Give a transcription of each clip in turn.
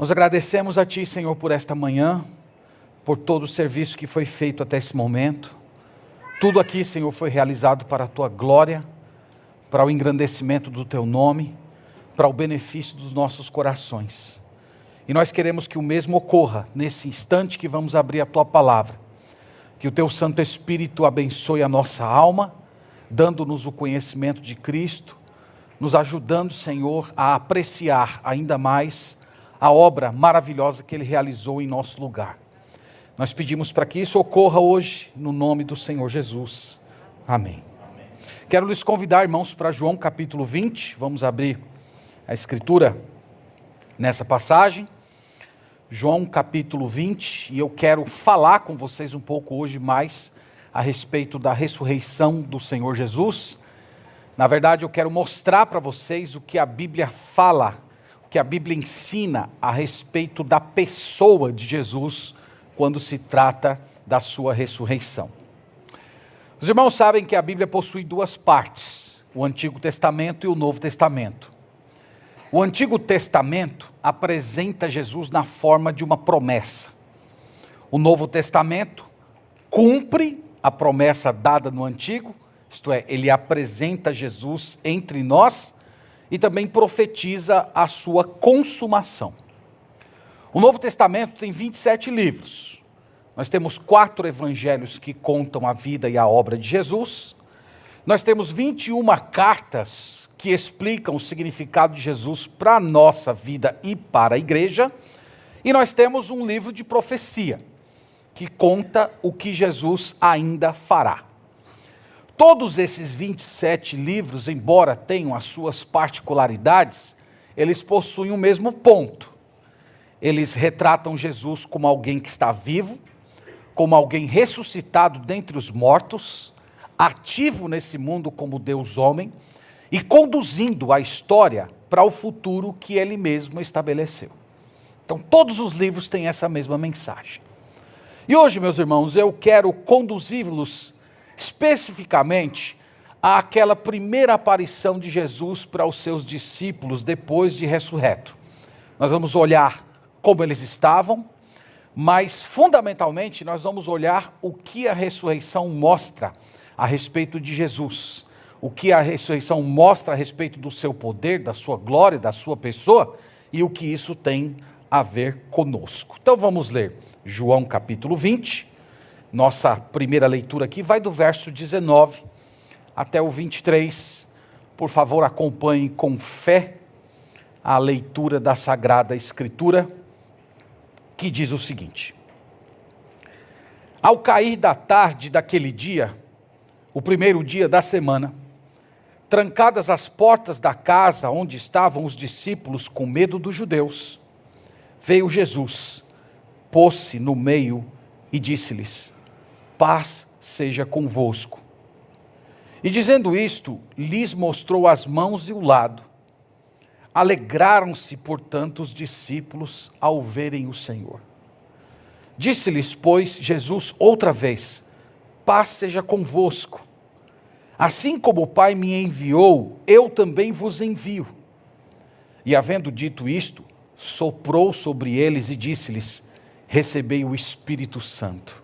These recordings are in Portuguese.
Nós agradecemos a Ti, Senhor, por esta manhã, por todo o serviço que foi feito até esse momento. Tudo aqui, Senhor, foi realizado para a Tua glória, para o engrandecimento do Teu nome, para o benefício dos nossos corações. E nós queremos que o mesmo ocorra nesse instante que vamos abrir a Tua palavra. Que o Teu Santo Espírito abençoe a nossa alma, dando-nos o conhecimento de Cristo, nos ajudando, Senhor, a apreciar ainda mais a obra maravilhosa que Ele realizou em nosso lugar. Nós pedimos para que isso ocorra hoje, no nome do Senhor Jesus. Amém. Quero lhes convidar, irmãos, para João capítulo 20. Vamos abrir a Escritura nessa passagem. João capítulo 20. E eu quero falar com vocês um pouco hoje mais a respeito da ressurreição do Senhor Jesus. Na verdade, eu quero mostrar para vocês o que a Bíblia fala, o que a Bíblia ensina a respeito da pessoa de Jesus quando se trata da sua ressurreição. Os irmãos sabem que a Bíblia possui duas partes, o Antigo Testamento e o Novo Testamento. O Antigo Testamento apresenta Jesus na forma de uma promessa. O Novo Testamento cumpre a promessa dada no Antigo, isto é, ele apresenta Jesus entre nós e também profetiza a sua consumação. O Novo Testamento tem 27 livros. Nós temos 4 evangelhos que contam a vida e a obra de Jesus. Nós temos 21 cartas que explicam o significado de Jesus para a nossa vida e para a igreja. E nós temos um livro de profecia, que conta o que Jesus ainda fará. Todos esses 27 livros, embora tenham as suas particularidades, eles possuem o mesmo ponto. Eles retratam Jesus como alguém que está vivo, como alguém ressuscitado dentre os mortos, ativo nesse mundo como Deus homem e conduzindo a história para o futuro que ele mesmo estabeleceu. Então todos os livros têm essa mesma mensagem. E hoje, meus irmãos, eu quero conduzi-los especificamente àquela primeira aparição de Jesus para os seus discípulos depois de ressurreto. Nós vamos olhar como eles estavam, mas fundamentalmente nós vamos olhar o que a ressurreição mostra a respeito de Jesus, o que a ressurreição mostra a respeito do seu poder, da sua glória, da sua pessoa, e o que isso tem a ver conosco. Então vamos ler João capítulo 20, nossa primeira leitura aqui vai do verso 19 até o 23, por favor acompanhe com fé a leitura da Sagrada Escritura, que diz o seguinte: Ao cair da tarde daquele dia, o primeiro dia da semana, trancadas as portas da casa onde estavam os discípulos com medo dos judeus, veio Jesus, pôs-se no meio e disse-lhes: Paz seja convosco. E dizendo isto, lhes mostrou as mãos e o lado. Alegraram-se, portanto, os discípulos ao verem o Senhor. Disse-lhes, pois, Jesus outra vez: Paz seja convosco. Assim como o Pai me enviou, eu também vos envio. E havendo dito isto, soprou sobre eles e disse-lhes: Recebei o Espírito Santo.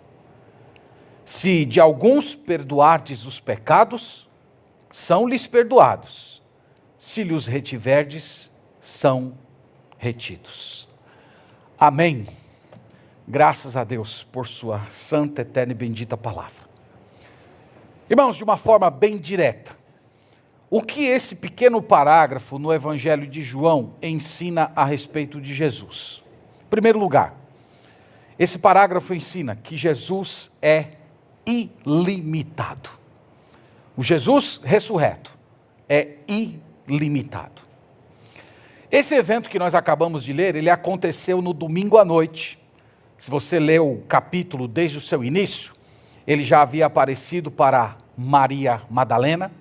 Se de alguns perdoardes os pecados, são-lhes perdoados. Se lhes retiverdes, são retidos. Amém. Graças a Deus por sua santa, eterna e bendita palavra. Irmãos, de uma forma bem direta, o que esse pequeno parágrafo no Evangelho de João ensina a respeito de Jesus? Em primeiro lugar, esse parágrafo ensina que Jesus é ilimitado. O Jesus ressurreto é ilimitado. Esse evento que nós acabamos de ler, ele aconteceu no domingo à noite. Se você leu o capítulo desde o seu início, ele já havia aparecido para Maria Madalena.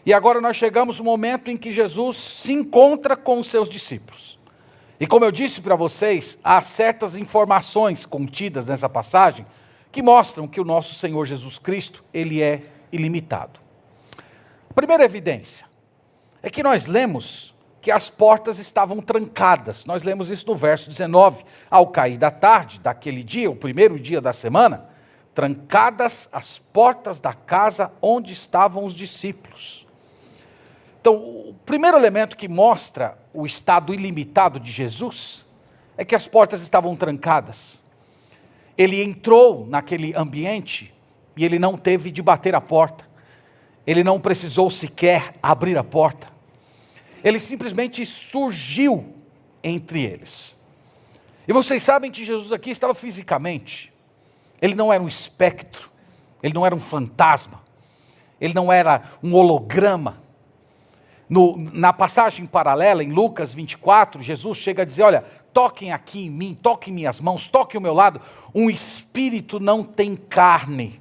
E agora nós chegamos no momento em que Jesus se encontra com os seus discípulos. E como eu disse para vocês, há certas informações contidas nessa passagem que mostram que o nosso Senhor Jesus Cristo, ele é ilimitado. A primeira evidência é que nós lemos que as portas estavam trancadas. Nós lemos isso no verso 19. Ao cair da tarde daquele dia, o primeiro dia da semana, trancadas as portas da casa onde estavam os discípulos. Então, o primeiro elemento que mostra o estado ilimitado de Jesus é que as portas estavam trancadas. Ele entrou naquele ambiente e ele não teve de bater a porta. Ele não precisou sequer abrir a porta. Ele simplesmente surgiu entre eles. E vocês sabem que Jesus aqui estava fisicamente. Ele não era um espectro, ele não era um fantasma, ele não era um holograma. Na passagem paralela, em Lucas 24, Jesus chega a dizer, olha, toquem aqui em mim, toquem minhas mãos, toquem o meu lado. Um espírito não tem carne.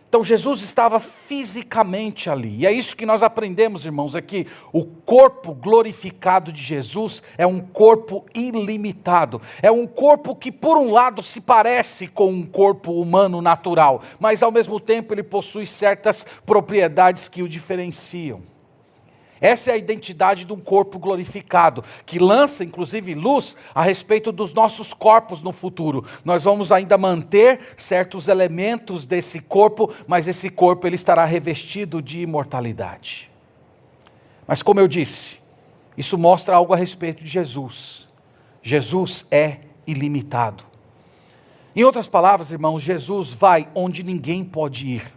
Então Jesus estava fisicamente ali, e é isso que nós aprendemos, irmãos, aqui. O corpo glorificado de Jesus é um corpo ilimitado, é um corpo que por um lado se parece com um corpo humano natural, mas ao mesmo tempo ele possui certas propriedades que o diferenciam. Essa é a identidade de um corpo glorificado, que lança inclusive luz a respeito dos nossos corpos no futuro. Nós vamos ainda manter certos elementos desse corpo, mas esse corpo ele estará revestido de imortalidade. Mas como eu disse, isso mostra algo a respeito de Jesus. Jesus é ilimitado. Em outras palavras, irmãos, Jesus vai onde ninguém pode ir.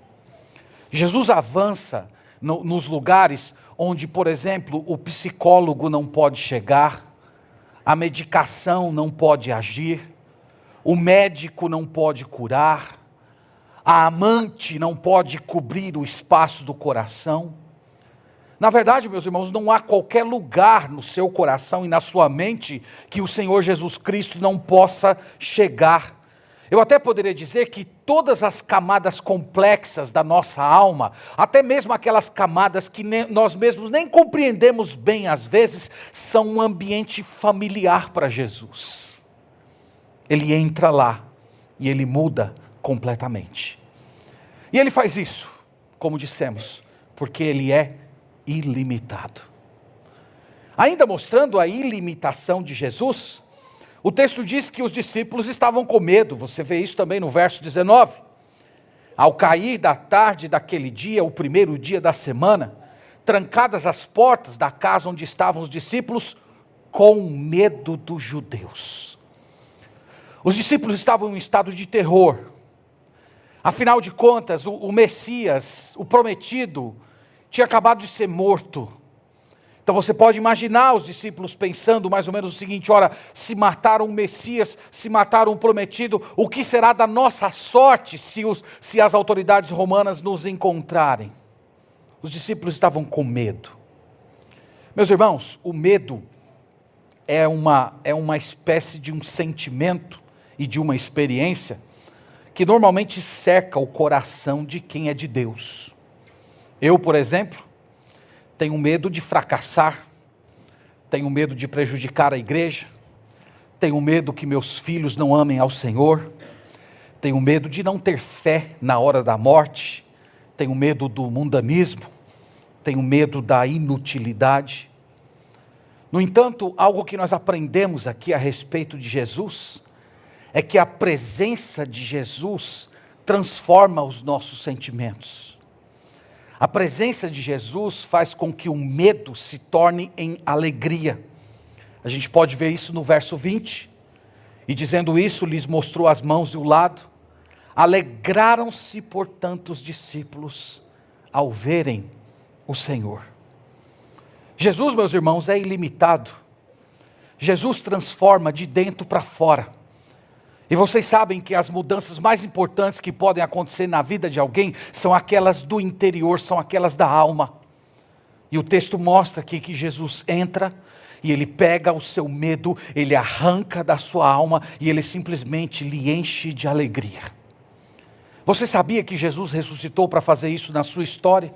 Jesus avança nos lugares onde, por exemplo, o psicólogo não pode chegar, a medicação não pode agir, o médico não pode curar, a amante não pode cobrir o espaço do coração. Na verdade, meus irmãos, não há qualquer lugar no seu coração e na sua mente que o Senhor Jesus Cristo não possa chegar. Eu até poderia dizer que todas as camadas complexas da nossa alma, até mesmo aquelas camadas que nós mesmos nem compreendemos bem às vezes, são um ambiente familiar para Jesus. Ele entra lá e ele muda completamente. E ele faz isso, como dissemos, porque ele é ilimitado. Ainda mostrando a ilimitação de Jesus, o texto diz que os discípulos estavam com medo. Você vê isso também no verso 19. Ao cair da tarde daquele dia, o primeiro dia da semana, trancadas as portas da casa onde estavam os discípulos, com medo dos judeus. Os discípulos estavam em um estado de terror. Afinal de contas, o Messias, o prometido, tinha acabado de ser morto. Então você pode imaginar os discípulos pensando mais ou menos o seguinte, ora, se mataram o Messias, se mataram o prometido, o que será da nossa sorte se as autoridades romanas nos encontrarem? Os discípulos estavam com medo. Meus irmãos, o medo é uma espécie de um sentimento e de uma experiência que normalmente cerca o coração de quem é de Deus. Eu, por exemplo, tenho medo de fracassar, tenho medo de prejudicar a igreja, tenho medo que meus filhos não amem ao Senhor, tenho medo de não ter fé na hora da morte, tenho medo do mundanismo, tenho medo da inutilidade. No entanto, algo que nós aprendemos aqui a respeito de Jesus, é que a presença de Jesus transforma os nossos sentimentos. A presença de Jesus faz com que o medo se torne em alegria. A gente pode ver isso no verso 20. E dizendo isso, lhes mostrou as mãos e o lado. Alegraram-se, portanto, os discípulos ao verem o Senhor. Jesus, meus irmãos, é ilimitado. Jesus transforma de dentro para fora. E vocês sabem que as mudanças mais importantes que podem acontecer na vida de alguém são aquelas do interior, são aquelas da alma. E o texto mostra aqui que Jesus entra e ele pega o seu medo, ele arranca da sua alma e ele simplesmente lhe enche de alegria. Você sabia que Jesus ressuscitou para fazer isso na sua história?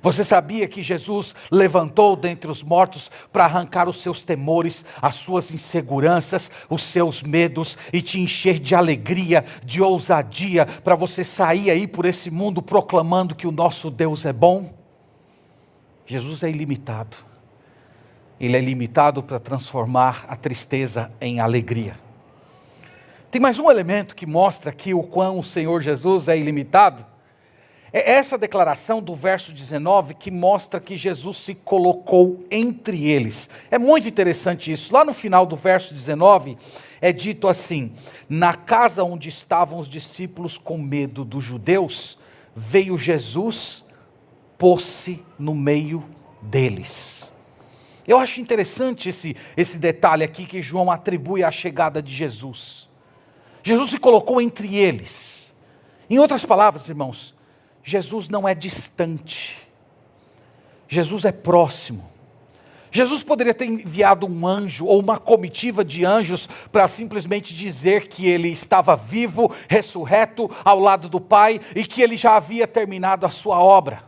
Você sabia que Jesus levantou dentre os mortos para arrancar os seus temores, as suas inseguranças, os seus medos e te encher de alegria, de ousadia, para você sair aí por esse mundo proclamando que o nosso Deus é bom? Jesus é ilimitado. Ele é ilimitado para transformar a tristeza em alegria. Tem mais um elemento que mostra aqui o quão o Senhor Jesus é ilimitado. É essa declaração do verso 19 que mostra que Jesus se colocou entre eles. É muito interessante isso. Lá no final do verso 19 é dito assim: na casa onde estavam os discípulos com medo dos judeus, veio Jesus, pôs-se no meio deles. Eu acho interessante esse detalhe aqui que João atribui à chegada de Jesus. Jesus se colocou entre eles. Em outras palavras, irmãos, Jesus não é distante. Jesus é próximo. Jesus poderia ter enviado um anjo ou uma comitiva de anjos para simplesmente dizer que ele estava vivo, ressurreto ao lado do Pai e que ele já havia terminado a sua obra.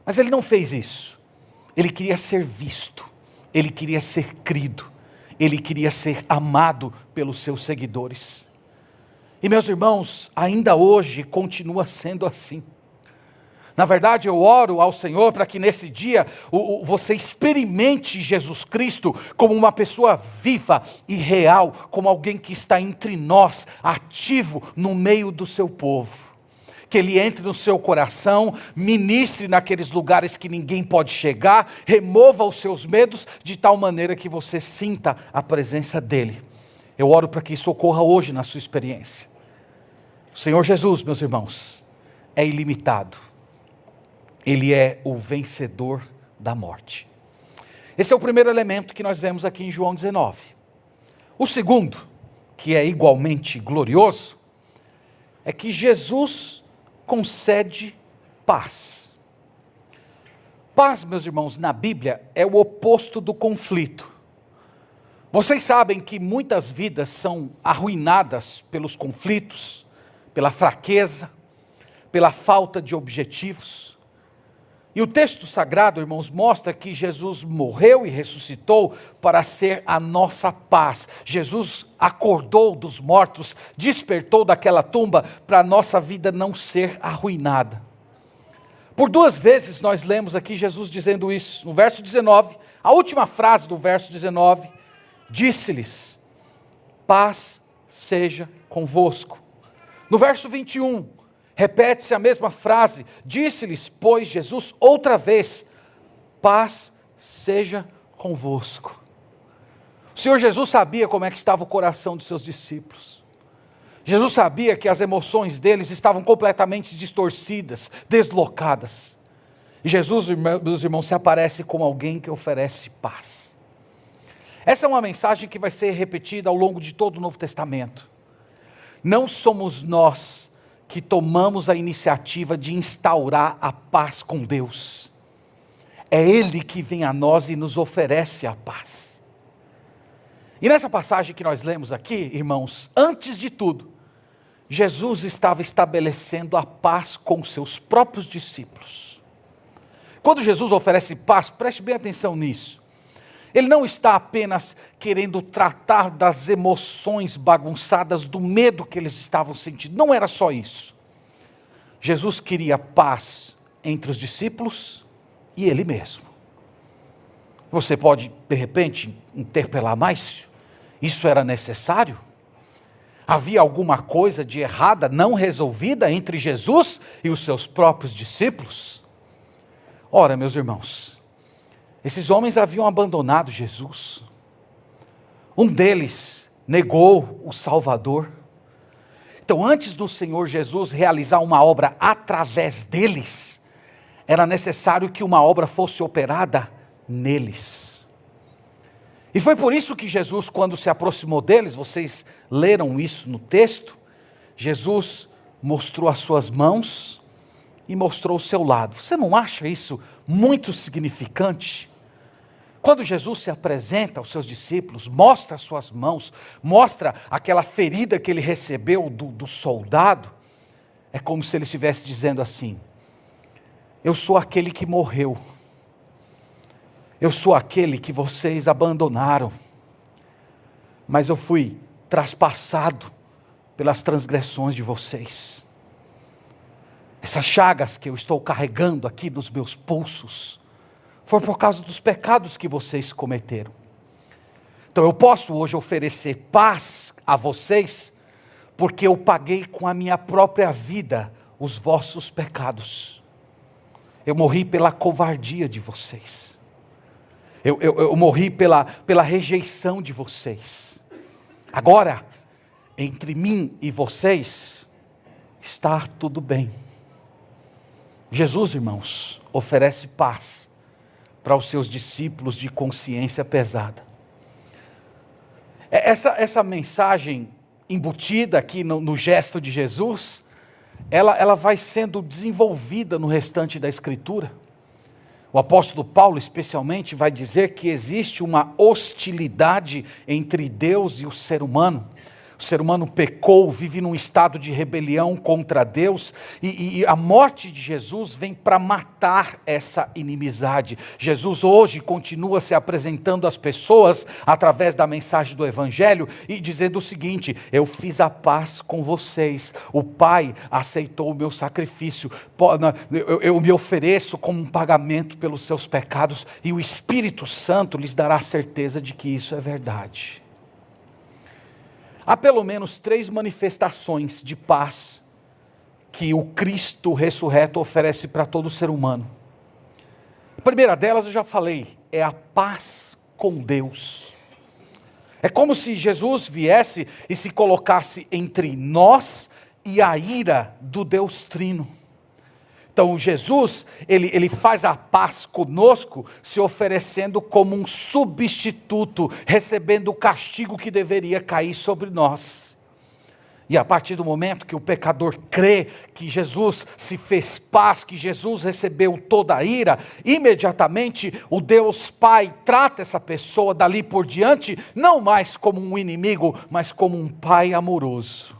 Mas ele não fez isso. Ele queria ser visto, ele queria ser crido, ele queria ser amado pelos seus seguidores. E meus irmãos, ainda hoje continua sendo assim. Na verdade, eu oro ao Senhor para que nesse dia você experimente Jesus Cristo como uma pessoa viva e real, como alguém que está entre nós, ativo no meio do seu povo. Que Ele entre no seu coração, ministre naqueles lugares que ninguém pode chegar, remova os seus medos de tal maneira que você sinta a presença dEle. Eu oro para que isso ocorra hoje na sua experiência. O Senhor Jesus, meus irmãos, é ilimitado. Ele é o vencedor da morte. Esse é o primeiro elemento que nós vemos aqui em João 19. O segundo, que é igualmente glorioso, é que Jesus concede paz. Paz, meus irmãos, na Bíblia é o oposto do conflito. Vocês sabem que muitas vidas são arruinadas pelos conflitos, pela fraqueza, pela falta de objetivos. E o texto sagrado, irmãos, mostra que Jesus morreu e ressuscitou para ser a nossa paz. Jesus acordou dos mortos, despertou daquela tumba para a nossa vida não ser arruinada. Por duas vezes nós lemos aqui Jesus dizendo isso. No verso 19, a última frase do verso 19, disse-lhes: paz seja convosco. No verso 21, repete-se a mesma frase, disse-lhes, pois, Jesus outra vez: paz seja convosco. O Senhor Jesus sabia como é que estava o coração dos seus discípulos. Jesus sabia que as emoções deles estavam completamente distorcidas, deslocadas. E Jesus, meus irmãos, se aparece como alguém que oferece paz. Essa é uma mensagem que vai ser repetida ao longo de todo o Novo Testamento. Não somos nós que tomamos a iniciativa de instaurar a paz com Deus. É Ele que vem a nós e nos oferece a paz. E nessa passagem que nós lemos aqui, irmãos, antes de tudo, Jesus estava estabelecendo a paz com seus próprios discípulos. Quando Jesus oferece paz, preste bem atenção nisso. Ele não está apenas querendo tratar das emoções bagunçadas, do medo que eles estavam sentindo. Não era só isso. Jesus queria paz entre os discípulos e Ele mesmo. Você pode, de repente, interpelar, mas isso era necessário? Havia alguma coisa de errada, não resolvida entre Jesus e os seus próprios discípulos? Ora, meus irmãos, esses homens haviam abandonado Jesus. Um deles negou o Salvador. Então, antes do Senhor Jesus realizar uma obra através deles, era necessário que uma obra fosse operada neles. E foi por isso que Jesus, quando se aproximou deles, vocês leram isso no texto, Jesus mostrou as suas mãos e mostrou o seu lado. Você não acha isso muito significante? Quando Jesus se apresenta aos seus discípulos, mostra as suas mãos, mostra aquela ferida que ele recebeu do soldado, é como se ele estivesse dizendo assim: eu sou aquele que morreu, eu sou aquele que vocês abandonaram, mas eu fui traspassado pelas transgressões de vocês. Essas chagas que eu estou carregando aqui nos meus pulsos, foi por causa dos pecados que vocês cometeram. Então eu posso hoje oferecer paz a vocês, porque eu paguei com a minha própria vida os vossos pecados. Eu morri pela covardia de vocês. Eu morri pela rejeição de vocês. Agora, entre mim e vocês, está tudo bem. Jesus, irmãos, oferece paz para os seus discípulos de consciência pesada. Essa mensagem embutida aqui no gesto de Jesus, ela vai sendo desenvolvida no restante da Escritura. O apóstolo Paulo, especialmente, vai dizer que existe uma hostilidade entre Deus e o ser humano. O ser humano pecou, vive num estado de rebelião contra Deus, e a morte de Jesus vem para matar essa inimizade. Jesus hoje continua se apresentando às pessoas através da mensagem do Evangelho e dizendo o seguinte: eu fiz a paz com vocês, o Pai aceitou o meu sacrifício, eu me ofereço como um pagamento pelos seus pecados, e o Espírito Santo lhes dará certeza de que isso é verdade. Há pelo menos 3 manifestações de paz que o Cristo ressurreto oferece para todo ser humano. A primeira delas eu já falei, é a paz com Deus. É como se Jesus viesse e se colocasse entre nós e a ira do Deus Trino. Então Jesus, ele faz a paz conosco, se oferecendo como um substituto, recebendo o castigo que deveria cair sobre nós. E a partir do momento que o pecador crê que Jesus se fez paz, que Jesus recebeu toda a ira, imediatamente o Deus Pai trata essa pessoa dali por diante, não mais como um inimigo, mas como um Pai amoroso.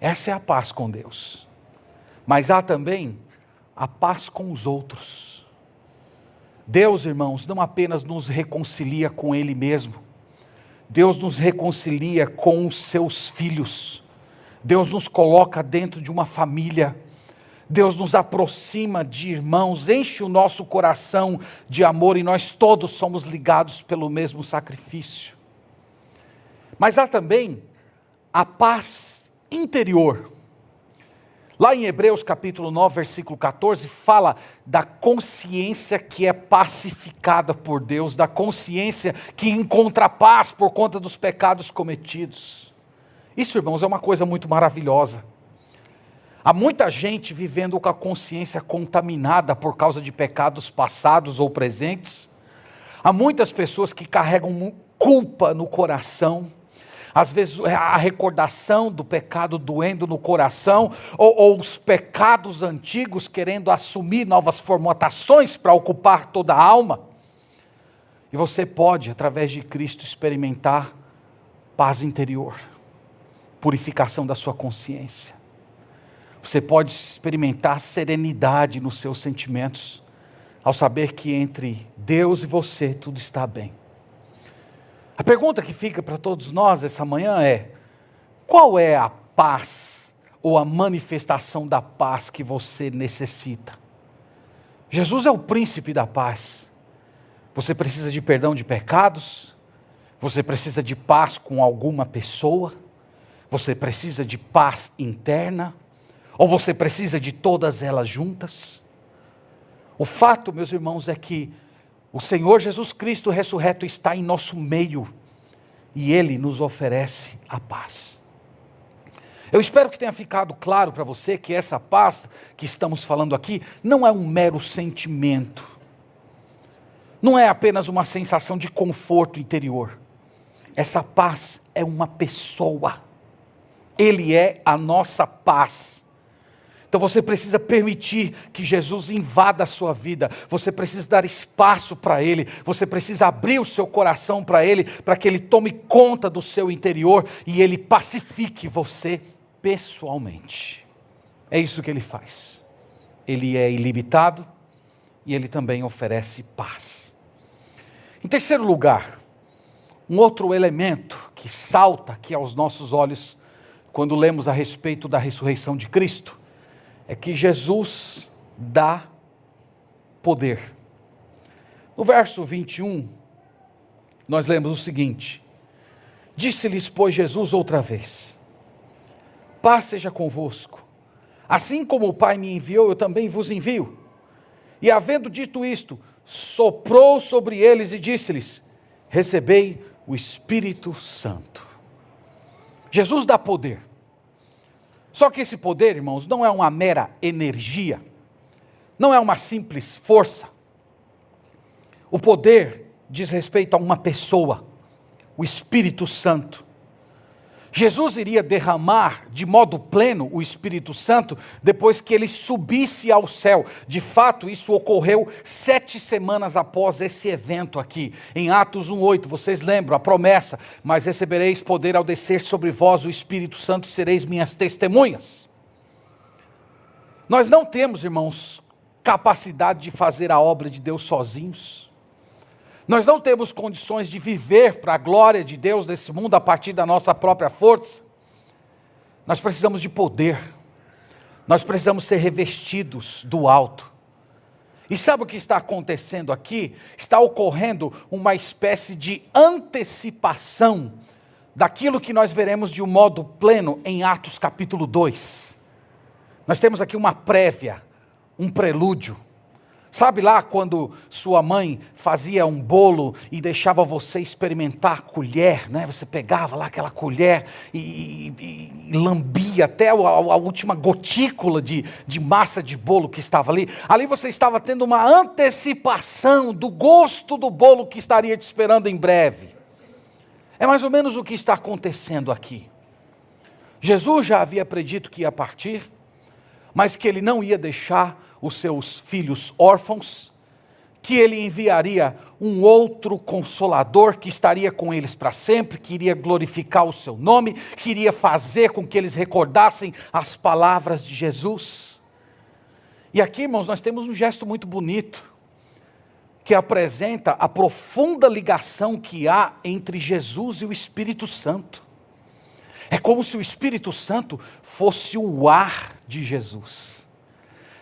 Essa é a paz com Deus. Mas há também a paz com os outros. Deus, irmãos, não apenas nos reconcilia com Ele mesmo, Deus nos reconcilia com os seus filhos, Deus nos coloca dentro de uma família, Deus nos aproxima de irmãos, enche o nosso coração de amor, e nós todos somos ligados pelo mesmo sacrifício. Mas há também a paz interior. Lá em Hebreus capítulo 9, versículo 14, fala da consciência que é pacificada por Deus, da consciência que encontra paz por conta dos pecados cometidos. Isso, irmãos, é uma coisa muito maravilhosa. Há muita gente vivendo com a consciência contaminada por causa de pecados passados ou presentes. Há muitas pessoas que carregam culpa no coração. Às vezes a recordação do pecado doendo no coração, ou os pecados antigos querendo assumir novas formatações para ocupar toda a alma. E você pode, através de Cristo, experimentar paz interior, purificação da sua consciência. Você pode experimentar serenidade nos seus sentimentos, ao saber que entre Deus e você tudo está bem. A pergunta que fica para todos nós essa manhã é: qual é a paz ou a manifestação da paz que você necessita? Jesus é o príncipe da paz. Você precisa de perdão de pecados? Você precisa de paz com alguma pessoa? Você precisa de paz interna? Ou você precisa de todas elas juntas? O fato, meus irmãos, é que o Senhor Jesus Cristo ressurreto está em nosso meio e Ele nos oferece a paz. Eu espero que tenha ficado claro para você que essa paz que estamos falando aqui não é um mero sentimento, não é apenas uma sensação de conforto interior. Essa paz é uma pessoa, Ele é a nossa paz. Então você precisa permitir que Jesus invada a sua vida, você precisa dar espaço para Ele, você precisa abrir o seu coração para Ele, para que Ele tome conta do seu interior e Ele pacifique você pessoalmente. É isso que Ele faz. Ele é ilimitado e Ele também oferece paz. Em terceiro lugar, um outro elemento que salta aqui aos nossos olhos, quando lemos a respeito da ressurreição de Cristo, é que Jesus dá poder. No verso 21, nós lemos o seguinte: disse-lhes, pois, Jesus outra vez: paz seja convosco. Assim como o Pai me enviou, eu também vos envio. E havendo dito isto, soprou sobre eles e disse-lhes: recebei o Espírito Santo. Jesus dá poder. Só que esse poder, irmãos, não é uma mera energia, não é uma simples força. O poder diz respeito a uma pessoa, o Espírito Santo. Jesus iria derramar de modo pleno o Espírito Santo depois que ele subisse ao céu. De fato, isso ocorreu 7 semanas após esse evento aqui. Em Atos 1:8, vocês lembram a promessa: mas recebereis poder ao descer sobre vós o Espírito Santo e sereis minhas testemunhas. Nós não temos, irmãos, capacidade de fazer a obra de Deus sozinhos. Nós não temos condições de viver para a glória de Deus nesse mundo a partir da nossa própria força. Nós precisamos de poder. Nós precisamos ser revestidos do alto. E sabe o que está acontecendo aqui? Está ocorrendo uma espécie de antecipação daquilo que nós veremos de um modo pleno em Atos capítulo 2. Nós temos aqui uma prévia, um prelúdio. Sabe lá quando sua mãe fazia um bolo e deixava você experimentar a colher, né? Você pegava lá aquela colher e lambia até a última gotícula de massa de bolo que estava ali. Ali você estava tendo uma antecipação do gosto do bolo que estaria te esperando em breve. É mais ou menos o que está acontecendo aqui. Jesus já havia predito que ia partir, mas que ele não ia deixar os seus filhos órfãos, que ele enviaria um outro consolador que estaria com eles para sempre, que iria glorificar o seu nome, que iria fazer com que eles recordassem as palavras de Jesus. E aqui, irmãos, nós temos um gesto muito bonito, que apresenta a profunda ligação que há entre Jesus e o Espírito Santo. É como se o Espírito Santo fosse o ar de Jesus.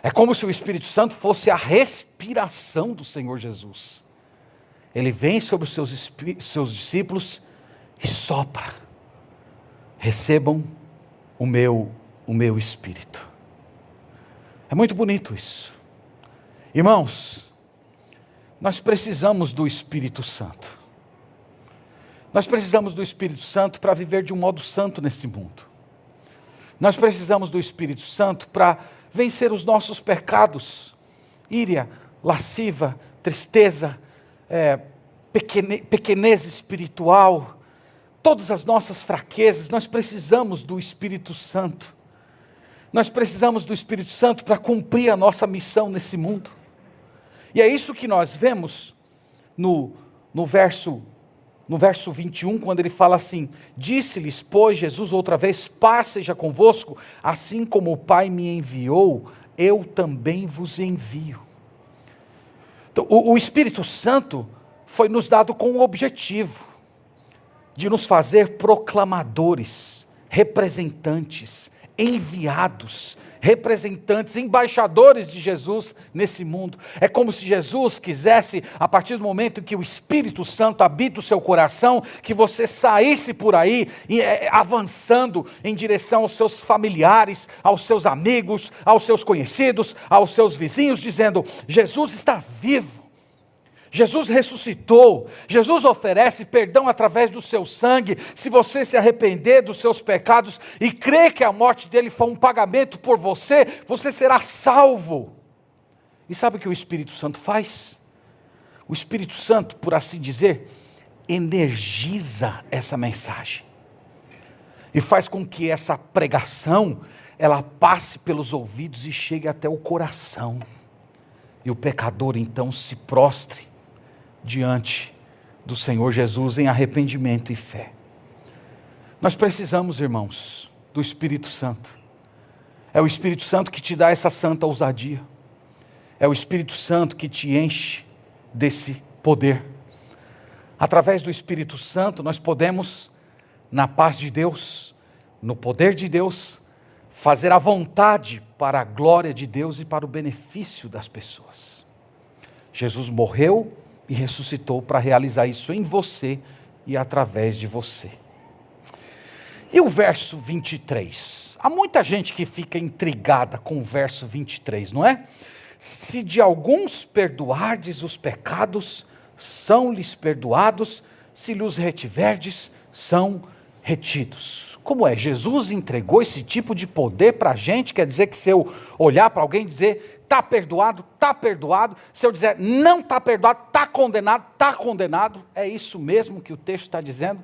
É como se o Espírito Santo fosse a respiração do Senhor Jesus. Ele vem sobre os seus discípulos e sopra: recebam o meu Espírito. É muito bonito isso. Irmãos, nós precisamos do Espírito Santo. Nós precisamos do Espírito Santo para viver de um modo santo nesse mundo. Nós precisamos do Espírito Santo para vencer os nossos pecados, íria, lasciva, tristeza, pequenez espiritual, todas as nossas fraquezas. Nós precisamos do Espírito Santo. Nós precisamos do Espírito Santo para cumprir a nossa missão nesse mundo. E é isso que nós vemos no verso 21, quando ele fala assim: disse-lhes, pois, Jesus outra vez: paz seja convosco, assim como o Pai me enviou, eu também vos envio. Então, o Espírito Santo foi nos dado com um objetivo, de nos fazer proclamadores, representantes, enviados, representantes, embaixadores de Jesus nesse mundo. É como se Jesus quisesse, a partir do momento em que o Espírito Santo habita o seu coração, que você saísse por aí, avançando em direção aos seus familiares, aos seus amigos, aos seus conhecidos, aos seus vizinhos, dizendo: Jesus está vivo. Jesus ressuscitou, Jesus oferece perdão através do seu sangue. Se você se arrepender dos seus pecados e crer que a morte dele foi um pagamento por você, você será salvo. E sabe o que o Espírito Santo faz? O Espírito Santo, por assim dizer, energiza essa mensagem e faz com que essa pregação ela passe pelos ouvidos e chegue até o coração, e o pecador então se prostre diante do Senhor Jesus em arrependimento e fé. Nós precisamos, irmãos, do Espírito Santo. É o Espírito Santo que te dá essa santa ousadia. É o Espírito Santo que te enche desse poder. Através do Espírito Santo nós podemos, na paz de Deus, no poder de Deus, fazer a vontade para a glória de Deus e para o benefício das pessoas. Jesus morreu e ressuscitou para realizar isso em você e através de você. E o verso 23? Há muita gente que fica intrigada com o verso 23, não é? Se de alguns perdoardes os pecados, são-lhes perdoados, se lhes retiverdes, são retidos. Como é? Jesus entregou esse tipo de poder para a gente, quer dizer que se eu olhar para alguém e dizer, está perdoado, se eu dizer, não está perdoado, está condenado, é isso mesmo que o texto está dizendo?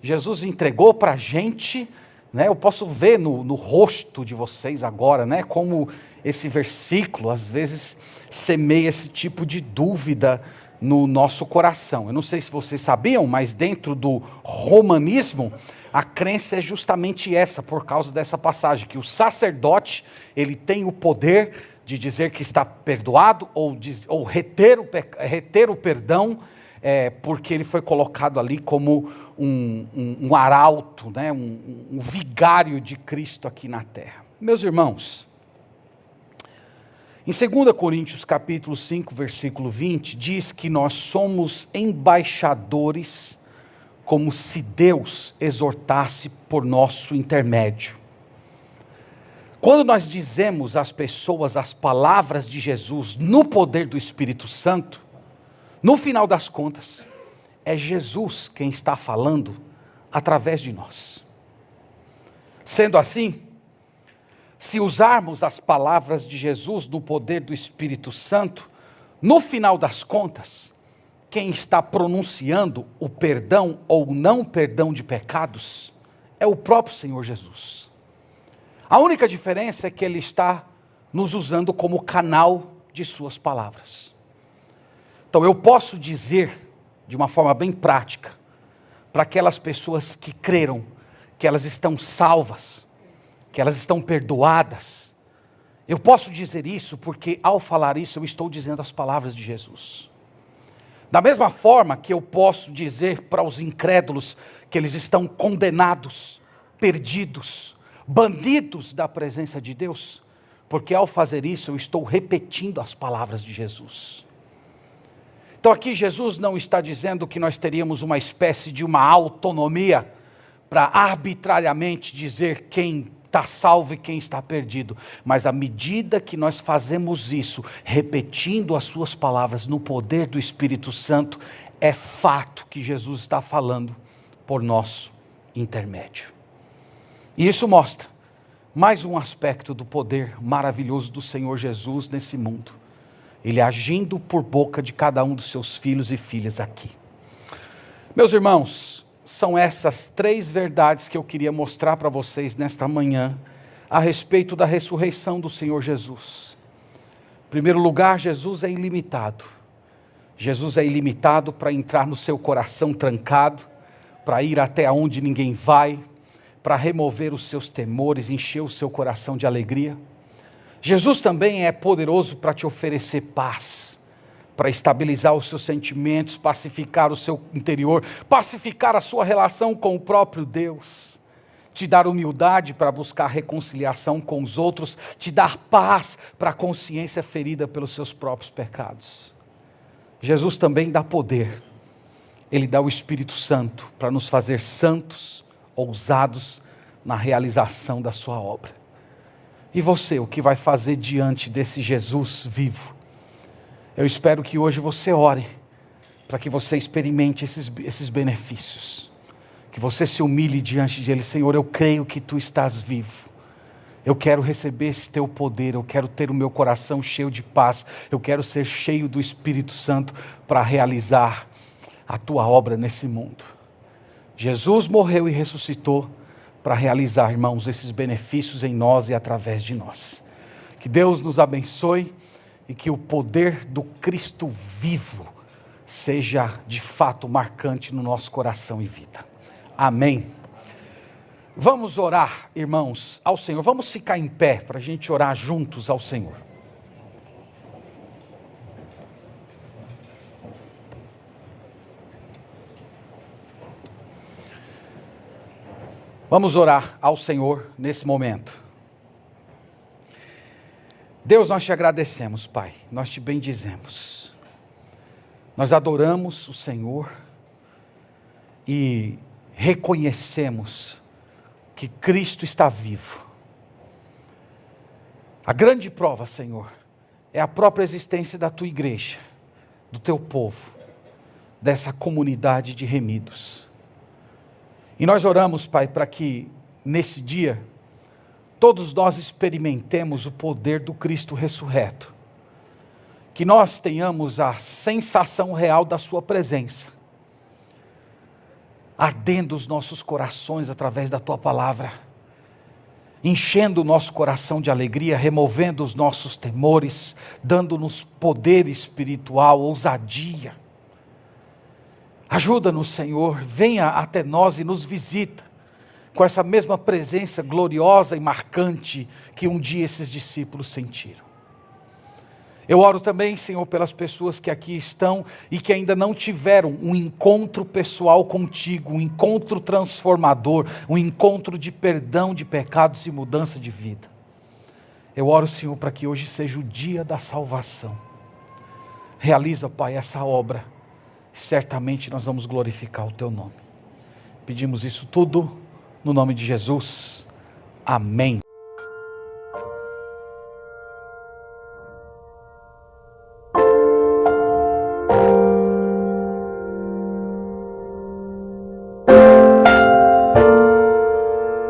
Jesus entregou para a gente, né? Eu posso ver no rosto de vocês agora, né? Como esse versículo às vezes semeia esse tipo de dúvida no nosso coração. Eu não sei se vocês sabiam, mas dentro do romanismo, a crença é justamente essa, por causa dessa passagem, que o sacerdote, ele tem o poder de dizer que está perdoado, ou reter o perdão, porque ele foi colocado ali como um arauto, né? um vigário de Cristo aqui na terra. Meus irmãos, em 2 Coríntios capítulo 5, versículo 20, diz que nós somos embaixadores, como se Deus exortasse por nosso intermédio. Quando nós dizemos às pessoas as palavras de Jesus no poder do Espírito Santo, no final das contas, é Jesus quem está falando através de nós. Sendo assim, se usarmos as palavras de Jesus no poder do Espírito Santo, no final das contas, quem está pronunciando o perdão ou não perdão de pecados é o próprio Senhor Jesus. A única diferença é que Ele está nos usando como canal de suas palavras. Então eu posso dizer, de uma forma bem prática, para aquelas pessoas que creram que elas estão salvas, que elas estão perdoadas. Eu posso dizer isso porque ao falar isso eu estou dizendo as palavras de Jesus. Da mesma forma que eu posso dizer para os incrédulos que eles estão condenados, perdidos, banidos da presença de Deus, porque ao fazer isso eu estou repetindo as palavras de Jesus. Então aqui Jesus não está dizendo que nós teríamos uma espécie de uma autonomia para arbitrariamente dizer quem está salvo e quem está perdido, mas à medida que nós fazemos isso, repetindo as suas palavras no poder do Espírito Santo, é fato que Jesus está falando por nosso intermédio. E isso mostra mais um aspecto do poder maravilhoso do Senhor Jesus nesse mundo. Ele agindo por boca de cada um dos seus filhos e filhas aqui. Meus irmãos, são essas 3 verdades que eu queria mostrar para vocês nesta manhã, a respeito da ressurreição do Senhor Jesus. Em primeiro lugar, Jesus é ilimitado. Jesus é ilimitado para entrar no seu coração trancado, para ir até onde ninguém vai, para remover os seus temores, encher o seu coração de alegria. Jesus também é poderoso para te oferecer paz, para estabilizar os seus sentimentos, pacificar o seu interior, pacificar a sua relação com o próprio Deus, te dar humildade para buscar reconciliação com os outros, te dar paz para a consciência ferida pelos seus próprios pecados. Jesus também dá poder, Ele dá o Espírito Santo para nos fazer santos, ousados na realização da sua obra. E você, o que vai fazer diante desse Jesus vivo? Eu espero que hoje você ore, para que você experimente esses benefícios. Que você se humilhe diante de Ele. Senhor, eu creio que Tu estás vivo. Eu quero receber esse Teu poder, eu quero ter o meu coração cheio de paz. Eu quero ser cheio do Espírito Santo para realizar a Tua obra nesse mundo. Jesus morreu e ressuscitou para realizar, irmãos, esses benefícios em nós e através de nós. Que Deus nos abençoe e que o poder do Cristo vivo seja de fato marcante no nosso coração e vida. Amém. Vamos orar, irmãos, ao Senhor. Vamos ficar em pé para a gente orar juntos ao Senhor. Vamos orar ao Senhor nesse momento. Deus, nós te agradecemos, Pai, nós te bendizemos. Nós adoramos o Senhor e reconhecemos que Cristo está vivo. A grande prova, Senhor, é a própria existência da tua igreja, do teu povo, dessa comunidade de remidos. E nós oramos, Pai, para que nesse dia todos nós experimentemos o poder do Cristo ressurreto. Que nós tenhamos a sensação real da sua presença, ardendo os nossos corações através da tua palavra, enchendo o nosso coração de alegria, removendo os nossos temores, dando-nos poder espiritual, ousadia. Ajuda-nos, Senhor, venha até nós e nos visita, com essa mesma presença gloriosa e marcante que um dia esses discípulos sentiram. Eu oro também, Senhor, pelas pessoas que aqui estão e que ainda não tiveram um encontro pessoal contigo, um encontro transformador, um encontro de perdão de pecados e mudança de vida. Eu oro, Senhor, para que hoje seja o dia da salvação. Realiza, Pai, essa obra. Certamente nós vamos glorificar o Teu nome. Pedimos isso tudo no nome de Jesus. Amém.